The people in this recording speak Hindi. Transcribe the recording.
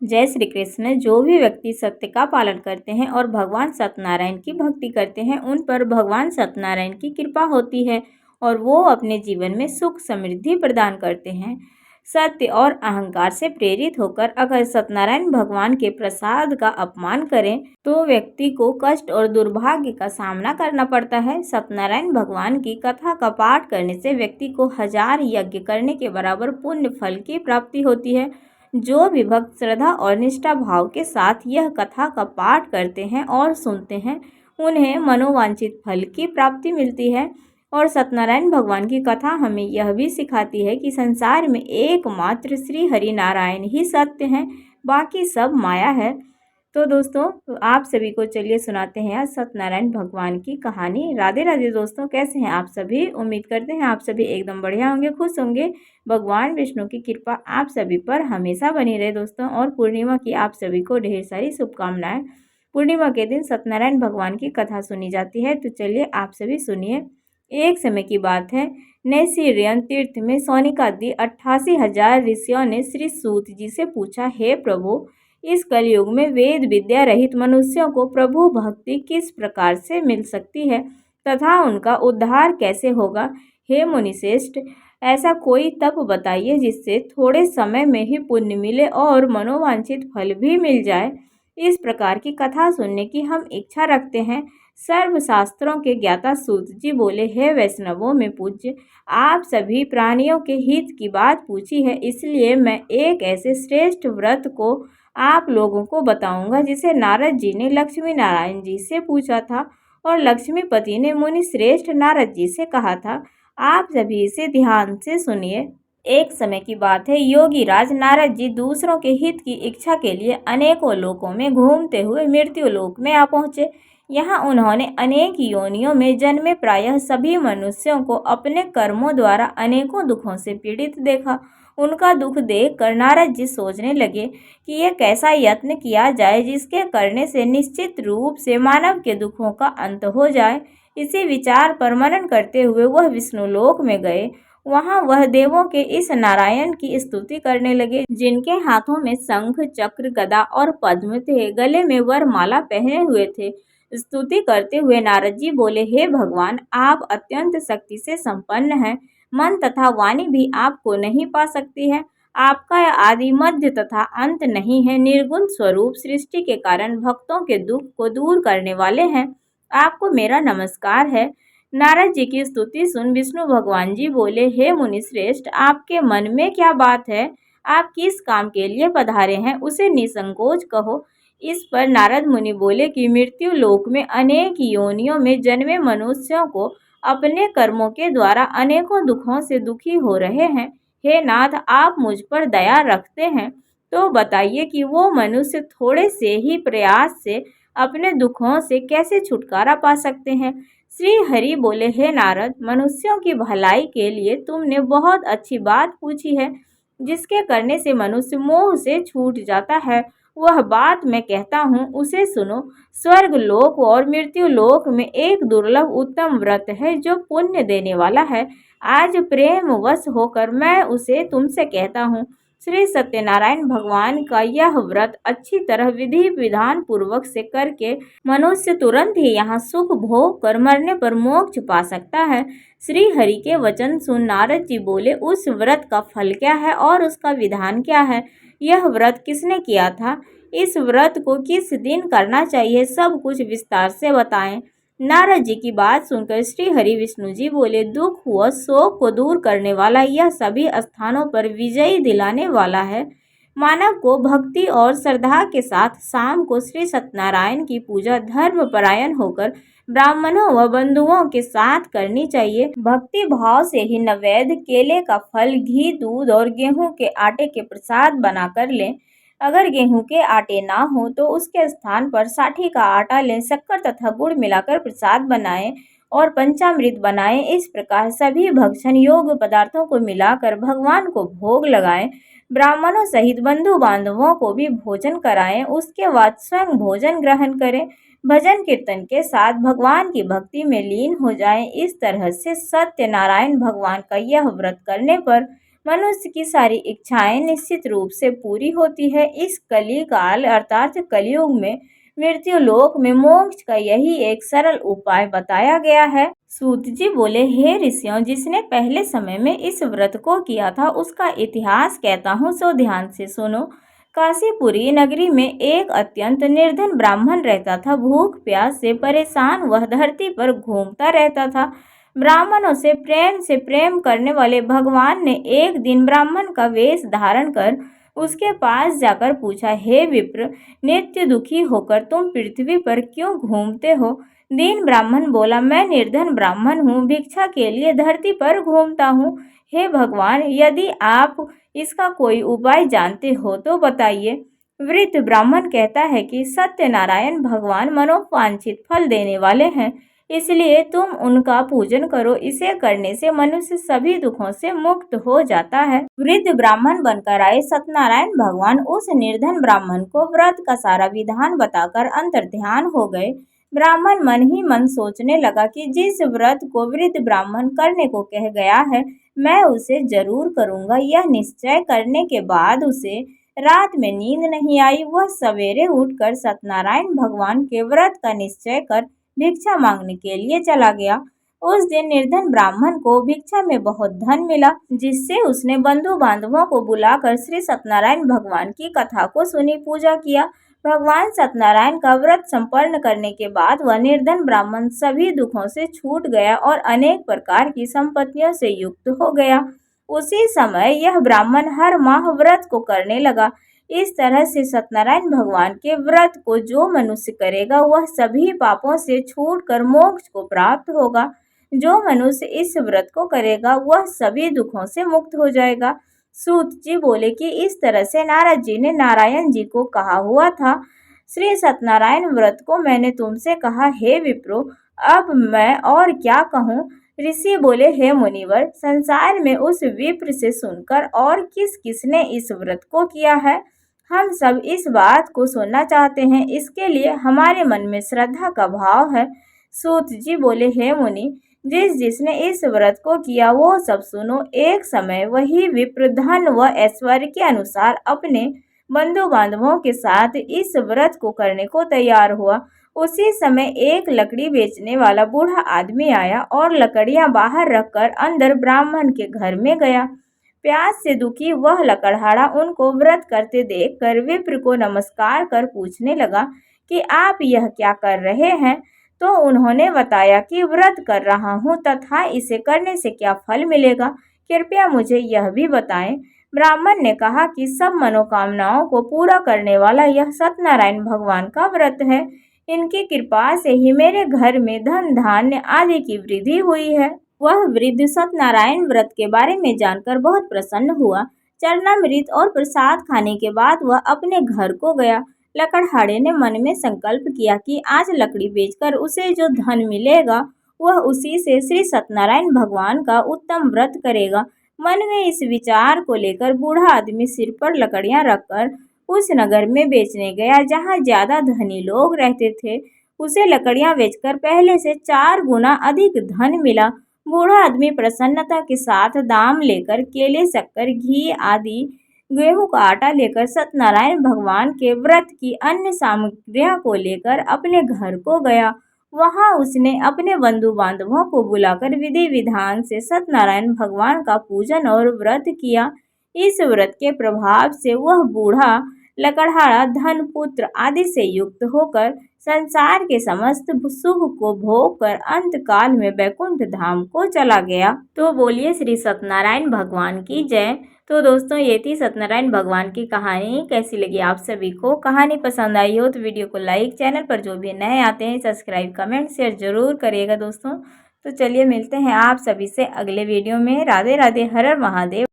जय श्री कृष्ण। जो भी व्यक्ति सत्य का पालन करते हैं और भगवान सत्यनारायण की भक्ति करते हैं, उन पर भगवान सत्यनारायण की कृपा होती है और वो अपने जीवन में सुख समृद्धि प्रदान करते हैं। सत्य और अहंकार से प्रेरित होकर अगर सत्यनारायण भगवान के प्रसाद का अपमान करें तो व्यक्ति को कष्ट और दुर्भाग्य का सामना करना पड़ता है। सत्यनारायण भगवान की कथा का पाठ करने से व्यक्ति को 1000 यज्ञ करने के बराबर पुण्य फल की प्राप्ति होती है। जो भी भक्त श्रद्धा और निष्ठा भाव के साथ यह कथा का पाठ करते हैं और सुनते हैं, उन्हें मनोवांछित फल की प्राप्ति मिलती है। और सत्यनारायण भगवान की कथा हमें यह भी सिखाती है कि संसार में एकमात्र श्री हरि नारायण ही सत्य हैं, बाकी सब माया है। तो दोस्तों, आप सभी को चलिए सुनाते हैं आज सत्यनारायण भगवान की कहानी। राधे राधे दोस्तों, कैसे हैं आप सभी? उम्मीद करते हैं आप सभी एकदम बढ़िया होंगे, खुश होंगे। भगवान विष्णु की कृपा आप सभी पर हमेशा बनी रहे दोस्तों। और पूर्णिमा की आप सभी को ढेर सारी शुभकामनाएं। पूर्णिमा के दिन सत्यनारायण भगवान की कथा सुनी जाती है, तो चलिए आप सभी सुनिए। एक समय की बात है, नैसीरियन तीर्थ में सौनिकादि 88,000 ऋषियों ने श्री सूत जी से पूछा, हे प्रभु, इस कलयुग में वेद विद्या रहित मनुष्यों को प्रभु भक्ति किस प्रकार से मिल सकती है तथा उनका उद्धार कैसे होगा? हे मुनिश्रेष्ठ, ऐसा कोई तप बताइए जिससे थोड़े समय में ही पुण्य मिले और मनोवांछित फल भी मिल जाए। इस प्रकार की कथा सुनने की हम इच्छा रखते हैं। सर्वशास्त्रों के ज्ञाता सूत जी बोले, हे वैष्णवों में पूज्य, आप सभी प्राणियों के हित की बात पूछी है, इसलिए मैं एक ऐसे श्रेष्ठ व्रत को आप लोगों को बताऊंगा जिसे नारद जी ने लक्ष्मी नारायण जी से पूछा था और लक्ष्मीपति ने मुनि श्रेष्ठ नारद जी से कहा था। आप सभी इसे ध्यान से सुनिए। एक समय की बात है, योगी राज नारद जी दूसरों के हित की इच्छा के लिए अनेकों लोकों में घूमते हुए मृत्यु लोक में आ पहुँचे। यहाँ उन्होंने अनेक योनियों में जन्मे प्रायः सभी मनुष्यों को अपने कर्मों द्वारा अनेकों दुखों से पीड़ित देखा। उनका दुख देखकर नारद जी सोचने लगे कि यह कैसा यत्न किया जाए जिसके करने से निश्चित रूप से मानव के दुखों का अंत हो जाए। इसी विचार पर मनन करते हुए वह विष्णु लोक में गए। वहां वह देवों के इस नारायण की स्तुति करने लगे, जिनके हाथों में शंख चक्र गदा और पद्म थे, गले में वरमाला पहने हुए थे। स्तुति करते हुए नारद जी बोले, हे भगवान, आप अत्यंत शक्ति से संपन्न हैं। मन तथा वाणी भी आपको नहीं पा सकती है। आपका आदि मध्य तथा अंत नहीं है। निर्गुण स्वरूप सृष्टि के कारण भक्तों के दुख को दूर करने वाले हैं। आपको मेरा नमस्कार है। नारद जी की स्तुति सुन विष्णु भगवान जी बोले, हे मुनि श्रेष्ठ, आपके मन में क्या बात है? आप किस काम के लिए पधारे हैं, उसे निसंकोच कहो। इस पर नारद मुनि बोले कि मृत्यु लोक में अनेक योनियों में जन्मे मनुष्यों को अपने कर्मों के द्वारा अनेकों दुखों से दुखी हो रहे हैं। हे नाथ, आप मुझ पर दया रखते हैं तो बताइए कि वो मनुष्य थोड़े से ही प्रयास से अपने दुखों से कैसे छुटकारा पा सकते हैं। श्री हरि बोले, हे नारद, मनुष्यों की भलाई के लिए तुमने बहुत अच्छी बात पूछी है, जिसके करने से मनुष्य मोह से छूट जाता है। वह बात मैं कहता हूँ, उसे सुनो। स्वर्ग लोक और मृत्यु लोक में एक दुर्लभ उत्तम व्रत है जो पुण्य देने वाला है। आज प्रेम वश होकर मैं उसे तुमसे कहता हूँ। श्री सत्यनारायण भगवान का यह व्रत अच्छी तरह विधि विधान पूर्वक से करके मनुष्य तुरंत ही यहाँ सुख भोग कर मरने पर मोक्ष पा सकता है। श्री हरि के वचन सुन नारद जी बोले, उस व्रत का फल क्या है और उसका विधान क्या है? यह व्रत किसने किया था? इस व्रत को किस दिन करना चाहिए? सब कुछ विस्तार से बताएं। नारद जी की बात सुनकर श्री हरि विष्णु जी बोले, दुख व शोक को दूर करने वाला यह सभी स्थानों पर विजयी दिलाने वाला है। मानव को भक्ति और श्रद्धा के साथ शाम को श्री सत्यनारायण की पूजा धर्म परायण होकर ब्राह्मणों व बंधुओं के साथ करनी चाहिए। भक्ति भाव से ही नैवेद्य, केले का फल, घी, दूध और गेहूं के आटे के प्रसाद बनाकर लें। अगर गेहूं के आटे ना हो तो उसके स्थान पर साठी का आटा लें। शक्कर तथा गुड़ मिलाकर प्रसाद बनाएं और पंचामृत बनाएं। इस प्रकार सभी भक्षण योग्य पदार्थों को मिलाकर भगवान को भोग लगाएं। ब्राह्मणों सहित बंधु बांधवों को भी भोजन कराएं। उसके बाद स्वयं भोजन ग्रहण करें। भजन कीर्तन के साथ भगवान की भक्ति में लीन हो जाएं। इस तरह से सत्यनारायण भगवान का यह व्रत करने पर मनुष्य की सारी इच्छाएं निश्चित रूप से पूरी होती है। इस कलिकाल अर्थात कलयुग में मृत्यु लोक में मोक्ष का यही एक सरल उपाय बताया गया है। सूत जी बोले, हे ऋषियों, जिसने पहले समय में इस व्रत को किया था उसका इतिहास कहता हूँ, सो ध्यान से सुनो। काशीपुरी नगरी में एक अत्यंत निर्धन ब्राह्मण रहता था। भूख प्यास से परेशान वह धरती पर घूमता रहता था। ब्राह्मणों से प्रेम करने वाले भगवान ने एक दिन ब्राह्मण का वेश धारण कर उसके पास जाकर पूछा, हे विप्र, नित्य दुखी होकर तुम पृथ्वी पर क्यों घूमते हो? दीन ब्राह्मण बोला, मैं निर्धन ब्राह्मण हूँ, भिक्षा के लिए धरती पर घूमता हूँ। हे भगवान, यदि आप इसका कोई उपाय जानते हो तो बताइए। वृद्ध ब्राह्मण कहता है कि सत्यनारायण भगवान मनोवांछित फल देने वाले हैं, इसलिए तुम उनका पूजन करो। इसे करने से मनुष्य सभी दुखों से मुक्त हो जाता है। वृद्ध ब्राह्मण बनकर आए सत्यनारायण भगवान उस निर्धन ब्राह्मण को व्रत का सारा विधान बताकर अंतर्ध्यान हो गए। ब्राह्मण मन ही मन सोचने लगा कि जिस व्रत को वृद्ध ब्राह्मण करने को कह गया है, मैं उसे जरूर करूंगा। यह निश्चय करने के बाद उसे रात में नींद नहीं आई। वह सवेरे उठकर सत्यनारायण भगवान के व्रत का निश्चय कर भिक्षा मांगने के लिए चला गया। उस दिन निर्धन ब्राह्मण को भिक्षा में बहुत धन मिला, जिससे उसने बंधु बांधवों को बुलाकर श्री सत्यनारायण भगवान की कथा को सुनी, पूजा किया। भगवान सत्यनारायण का व्रत संपन्न करने के बाद वह निर्धन ब्राह्मण सभी दुखों से छूट गया और अनेक प्रकार की संपत्तियों से युक्त हो गया। उसी समय यह ब्राह्मण हर माह व्रत को करने लगा। इस तरह से सत्यनारायण भगवान के व्रत को जो मनुष्य करेगा वह सभी पापों से छूटकर मोक्ष को प्राप्त होगा। जो मनुष्य इस व्रत को करेगा वह सभी दुखों से मुक्त हो जाएगा। सूत जी बोले कि इस तरह से नारद जी ने नारायण जी को कहा हुआ था। श्री सत्यनारायण व्रत को मैंने तुमसे कहा, हे विप्रो, अब मैं और क्या कहूँ? ऋषि बोले, हे मुनिवर, संसार में उस विप्र से सुनकर और किस किसने इस व्रत को किया है, हम सब इस बात को सुनना चाहते हैं। इसके लिए हमारे मन में श्रद्धा का भाव है। सूत जी बोले, हे मुनि, जिसने इस व्रत को किया वो सब सुनो। एक समय वही विप्र धन व ऐश्वर्य के अनुसार अपने बंधु बांधवों के साथ इस व्रत को करने को तैयार हुआ। उसी समय एक लकड़ी बेचने वाला बूढ़ा आदमी आया और लकड़ियां बाहर रखकर अंदर ब्राह्मण के घर में गया। प्यास से दुखी वह लकड़हारा उनको व्रत करते देखकर विप्र को नमस्कार कर पूछने लगा कि आप यह क्या कर रहे हैं? तो उन्होंने बताया कि व्रत कर रहा हूँ तथा इसे करने से क्या फल मिलेगा, कृपया मुझे यह भी बताएं। ब्राह्मण ने कहा कि सब मनोकामनाओं को पूरा करने वाला यह सत्यनारायण भगवान का व्रत है। इनकी कृपा से ही मेरे घर में धन धान्य आदि की वृद्धि हुई है। वह वृद्ध सत्यनारायण व्रत के बारे में जानकर बहुत प्रसन्न हुआ। चरणामृत और प्रसाद खाने के बाद वह अपने घर को गया। लकड़हारे ने मन में संकल्प किया कि आज लकड़ी बेचकर उसे जो धन मिलेगा वह उसी से श्री सत्यनारायण भगवान का उत्तम व्रत करेगा। मन में इस विचार को लेकर बूढ़ा आदमी सिर पर लकड़ियां रखकर उस नगर में बेचने गया जहाँ ज्यादा धनी लोग रहते थे। उसे लकड़ियां बेचकर पहले से 4 गुना अधिक धन मिला। बूढ़ा आदमी प्रसन्नता के साथ दाम लेकर केले, शक्कर, घी आदि, गेहूं का आटा लेकर सत्यनारायण भगवान के व्रत की अन्य सामग्रियों को लेकर अपने घर को गया। वहां उसने अपने बंधु बांधवों को बुलाकर विधि विधान से सत्यनारायण भगवान का पूजन और व्रत किया। इस व्रत के प्रभाव से वह बूढ़ा लकड़हारा धन, पुत्र आदि से युक्त होकर संसार के समस्त सुख को भोग कर अंत काल में वैकुंठ धाम को चला गया। तो बोलिए श्री सत्यनारायण भगवान की जय। तो दोस्तों, ये थी सत्यनारायण भगवान की कहानी। कैसी लगी आप सभी को? कहानी पसंद आई हो तो वीडियो को लाइक, चैनल पर जो भी नए आते हैं सब्सक्राइब, कमेंट, शेयर जरूर करिएगा दोस्तों। तो चलिए मिलते हैं आप सभी से अगले वीडियो में। राधे राधे, हर हर महादेव।